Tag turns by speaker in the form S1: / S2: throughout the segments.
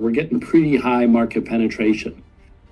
S1: We're getting pretty high market penetration.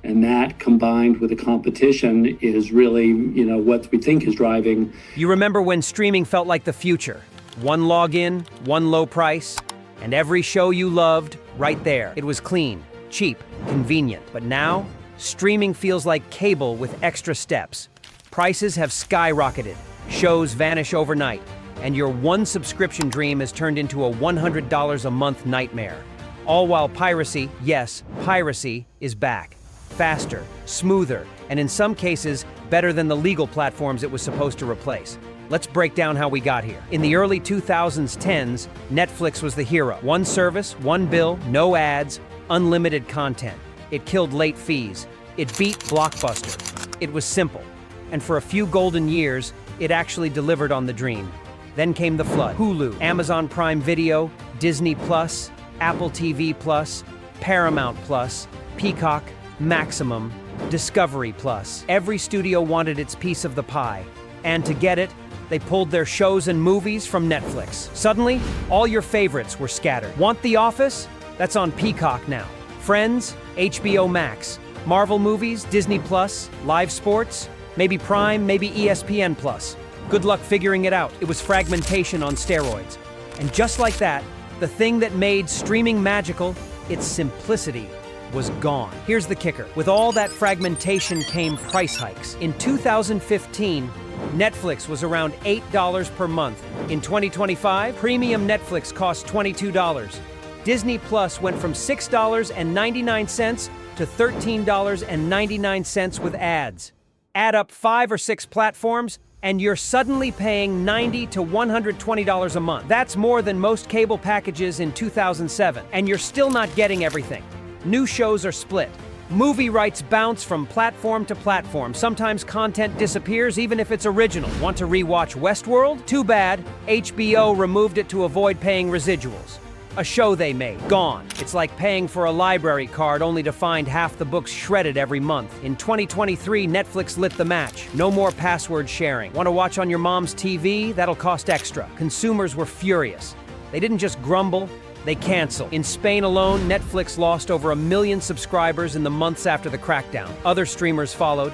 S1: And that combined with the competition is really, what we think is driving.
S2: You remember when streaming felt like the future? One login, one low price, and every show you loved right there. It was clean, cheap, convenient. But now, streaming feels like cable with extra steps. Prices have skyrocketed, shows vanish overnight, and your one subscription dream has turned into a $100 a month nightmare. All while piracy, yes, piracy, is back. Faster, smoother, and in some cases, better than the legal platforms it was supposed to replace. Let's break down how we got here. In the early 2010s, Netflix was the hero. One service, one bill, no ads, unlimited content. It killed late fees. It beat Blockbuster. It was simple. And for a few golden years, it actually delivered on the dream. Then came the flood. Hulu, Amazon Prime Video, Disney Plus, Apple TV Plus, Paramount Plus, Peacock, Maximum, Discovery Plus. Every studio wanted its piece of the pie. And to get it, they pulled their shows and movies from Netflix. Suddenly, all your favorites were scattered. Want The Office? That's on Peacock now. Friends? HBO Max. Marvel movies? Disney Plus. Live sports? Maybe Prime, maybe ESPN Plus. Good luck figuring it out. It was fragmentation on steroids. And just like that, the thing that made streaming magical, its simplicity, was gone. Here's the kicker. With all that fragmentation came price hikes. In 2015, Netflix was around $8 per month. In 2025, premium Netflix cost $22. Disney Plus went from $6.99 to $13.99 with ads. Add up 5 or 6 platforms, and you're suddenly paying $90 to $120 a month. That's more than most cable packages in 2007, and you're still not getting everything. New shows are split. Movie rights bounce from platform to platform. Sometimes content disappears even if it's original. Want to rewatch Westworld? Too bad. HBO removed it to avoid paying residuals. A show they made, gone. It's like paying for a library card only to find half the books shredded every month. In 2023, Netflix lit the match. No more password sharing. Want to watch on your mom's TV? That'll cost extra. Consumers were furious. They didn't just grumble, they canceled. In Spain alone, Netflix lost over 1 million subscribers in the months after the crackdown. Other streamers followed.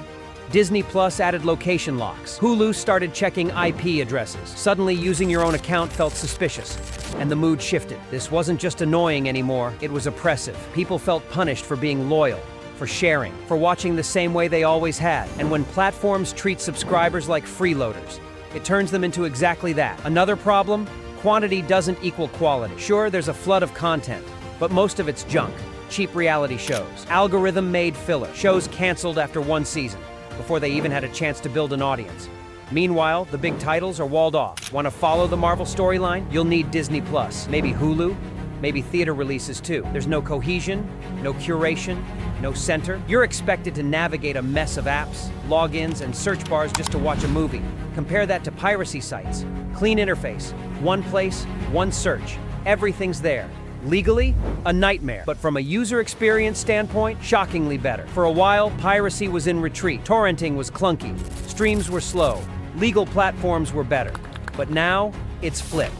S2: Disney Plus added location locks. Hulu started checking IP addresses. Suddenly, using your own account felt suspicious, and the mood shifted. This wasn't just annoying anymore, it was oppressive. People felt punished for being loyal, for sharing, for watching the same way they always had. And when platforms treat subscribers like freeloaders, it turns them into exactly that. Another problem? Quantity doesn't equal quality. Sure, there's a flood of content, but most of it's junk. Cheap reality shows, algorithm-made filler, shows canceled after one season, before they even had a chance to build an audience. Meanwhile, the big titles are walled off. Want to follow the Marvel storyline? You'll need Disney Plus, maybe Hulu, maybe theater releases too. There's no cohesion, no curation, no center. You're expected to navigate a mess of apps, logins, and search bars just to watch a movie. Compare that to piracy sites. Clean interface, one place, one search. Everything's there. Legally, a nightmare, but from a user experience standpoint, shockingly better. For a while, piracy was in retreat. Torrenting was clunky. Streams were slow. Legal platforms were better. But now, it's flipped.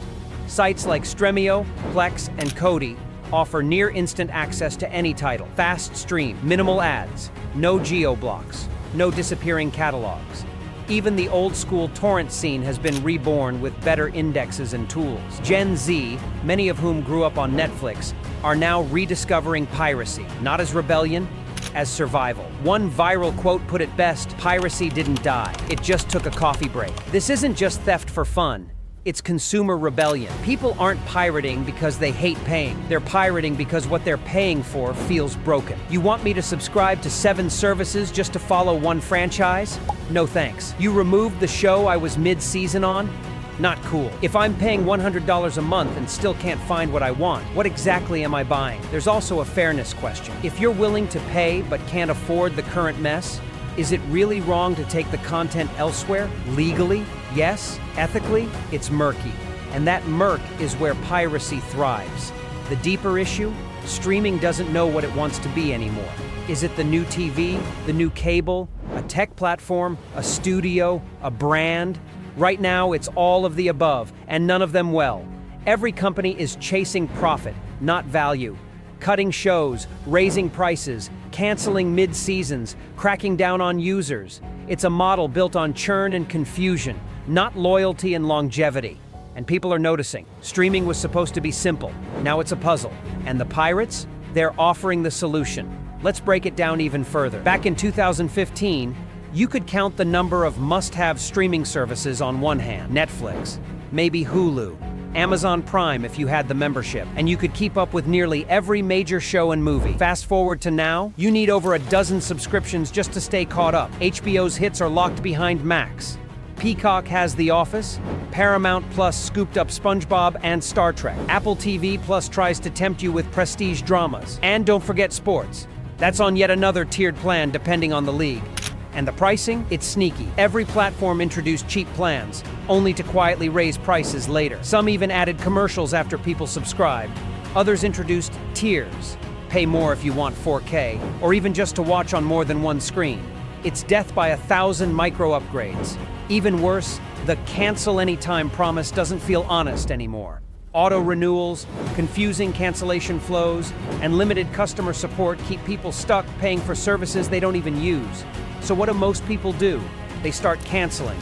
S2: Sites like Stremio, Plex, and Kodi offer near-instant access to any title. Fast stream, minimal ads, no geo-blocks, no disappearing catalogs. Even the old-school torrent scene has been reborn with better indexes and tools. Gen Z, many of whom grew up on Netflix, are now rediscovering piracy, not as rebellion, as survival. One viral quote put it best: "Piracy didn't die, it just took a coffee break." This isn't just theft for fun. It's consumer rebellion. People aren't pirating because they hate paying. They're pirating because what they're paying for feels broken. You want me to subscribe to 7 services just to follow one franchise? No thanks. You removed the show I was mid-season on? Not cool. If I'm paying $100 a month and still can't find what I want, what exactly am I buying? There's also a fairness question. If you're willing to pay but can't afford the current mess, is it really wrong to take the content elsewhere? Legally? Yes. Ethically? It's murky. And that murk is where piracy thrives. The deeper issue? Streaming doesn't know what it wants to be anymore. Is it the new TV? The new cable? A tech platform? A studio? A brand? Right now, it's all of the above, and none of them well. Every company is chasing profit, not value. cutting shows, raising prices, canceling mid-seasons, cracking down on users. It's a model built on churn and confusion, not loyalty and longevity. And people are noticing. Streaming was supposed to be simple. Now it's a puzzle. And the pirates? They're offering the solution. Let's break it down even further. Back in 2015, you could count the number of must-have streaming services on one hand. Netflix, maybe Hulu, Amazon Prime if you had the membership, and you could keep up with nearly every major show and movie. Fast forward to now, you need over a dozen subscriptions just to stay caught up. HBO's hits are locked behind Max. Peacock has The Office, Paramount Plus scooped up SpongeBob and Star Trek. Apple TV Plus tries to tempt you with prestige dramas. And don't forget sports. That's on yet another tiered plan depending on the league. And the pricing? It's sneaky. Every platform introduced cheap plans, only to quietly raise prices later. Some even added commercials after people subscribed. Others introduced tiers. Pay more if you want 4K, or even just to watch on more than one screen. It's death by 1,000 micro upgrades. Even worse, the cancel anytime promise doesn't feel honest anymore. Auto renewals, confusing cancellation flows, and limited customer support keep people stuck paying for services they don't even use. So what do most people do? They start canceling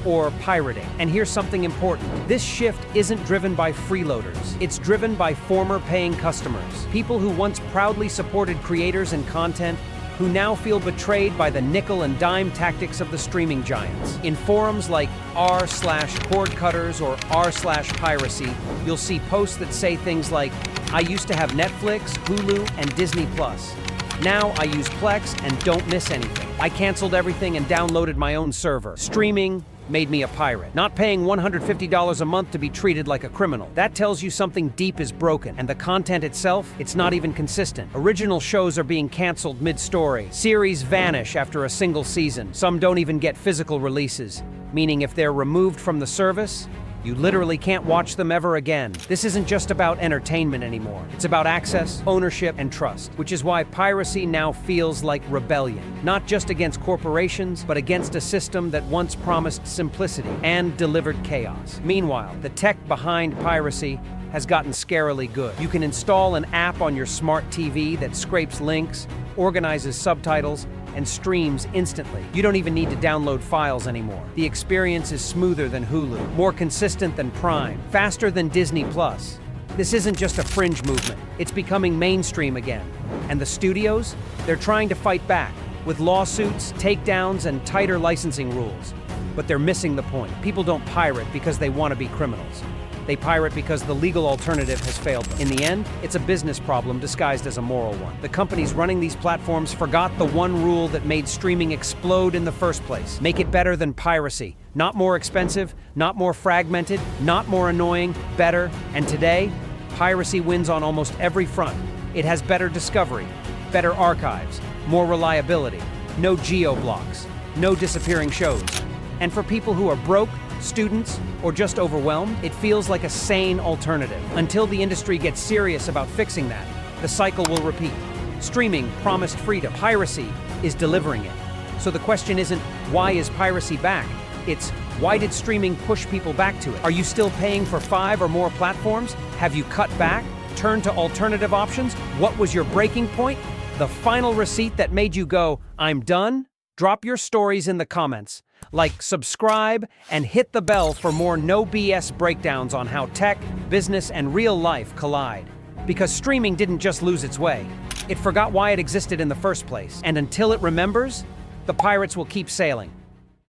S2: or pirating. And here's something important. This shift isn't driven by freeloaders. It's driven by former paying customers. People who once proudly supported creators and content who now feel betrayed by the nickel and dime tactics of the streaming giants. In forums like r/cordcutters or r/piracy, you'll see posts that say things like, I used to have Netflix, Hulu, and Disney Plus. Now I use Plex and don't miss anything. I canceled everything and downloaded my own server. Streaming made me a pirate. Not paying $150 a month to be treated like a criminal. That tells you something deep is broken. And the content itself, it's not even consistent. Original shows are being canceled mid-story. Series vanish after a single season. Some don't even get physical releases, meaning if they're removed from the service, you literally can't watch them ever again. This isn't just about entertainment anymore. It's about access, ownership, and trust, which is why piracy now feels like rebellion. Not just against corporations, but against a system that once promised simplicity and delivered chaos. Meanwhile, the tech behind piracy has gotten scarily good. You can install an app on your smart TV that scrapes links, organizes subtitles, and streams instantly. You don't even need to download files anymore. The experience is smoother than Hulu, more consistent than Prime, faster than Disney Plus. This isn't just a fringe movement. It's becoming mainstream again. And the studios? They're trying to fight back with lawsuits, takedowns, and tighter licensing rules. But they're missing the point. People don't pirate because they want to be criminals. They pirate because the legal alternative has failed them. In the end, it's a business problem disguised as a moral one. The companies running these platforms forgot the one rule that made streaming explode in the first place. Make it better than piracy. Not more expensive, not more fragmented, not more annoying, better. And today, piracy wins on almost every front. It has better discovery, better archives, more reliability, no geo-blocks, no disappearing shows. And for people who are broke, students, or just overwhelmed, it feels like a sane alternative. Until the industry gets serious about fixing that, the cycle will repeat. Streaming promised freedom. Piracy is delivering it. So the question isn't, why is piracy back? It's, why did streaming push people back to it? Are you still paying for 5 or more platforms? Have you cut back? Turned to alternative options? What was your breaking point? The final receipt that made you go, I'm done? Drop your stories in the comments. Like, subscribe, and hit the bell for more no BS breakdowns on how tech, business, and real life collide. Because streaming didn't just lose its way. It forgot why it existed in the first place. And until it remembers, the pirates will keep sailing.